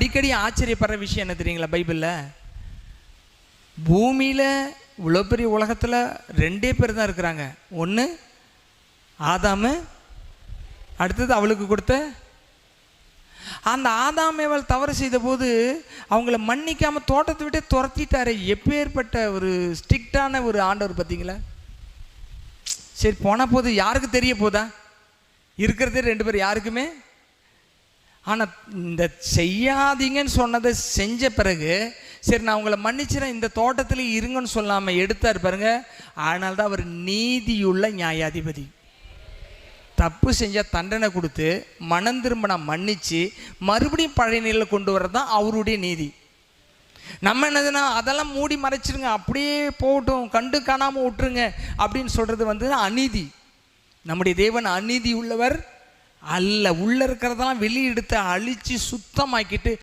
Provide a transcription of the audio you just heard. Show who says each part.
Speaker 1: அடிக்கடி ஆச்சரியப்படுற விஷயம் என்ன தெரியுங்களா? பைபிளில் பூமியில் இவ்வளோ பெரிய உலகத்தில் 2 பேர் தான் இருக்கிறாங்க. ஒன்று ஆதாமு, அடுத்தது அவளுக்கு கொடுத்த அந்த ஆதாமேவள் தவறு செய்த போது அவங்கள மன்னிக்காமல் தோட்டத்தை விட்டு துரத்திட்டாரு. எப்பேற்பட்ட ஒரு ஸ்ட்ரிக்டான ஒரு ஆண்டவர் பார்த்தீங்களா? சரி போன போது யாருக்கு தெரிய போதா? இருக்கிறதே 2 பேர், யாருக்குமே. ஆனால் இந்த செய்யாதீங்கன்னு சொன்னதை செஞ்ச பிறகு சரி நான் உங்களை மன்னிச்சிடறேன், இந்த தோட்டத்தில் இருங்கன்னு சொல்லாமல் எடுத்தார் பாருங்க. அதனால தான் அவர் நீதியுள்ள நியாயாதிபதி. தப்பு செஞ்சால் தண்டனை கொடுத்து மனம் திரும்பினா மன்னிச்சு மறுபடியும் பழைய நிலையில் கொண்டு வரது தான் அவருடைய நீதி. நம்ம என்னதுன்னா அதெல்லாம் மூடி மறைச்சிருங்க, அப்படியே போகட்டும், கண்டு காணாமல் விட்டுருங்க அப்படின்னு சொல்கிறது அநீதி. நம்முடைய தேவன் அநீதி உள்ளவர் அல்ல. உள்ளே இருக்கிறதெல்லாம் வெளியே எடுத்து அழித்து சுத்தமாக்கிட்டு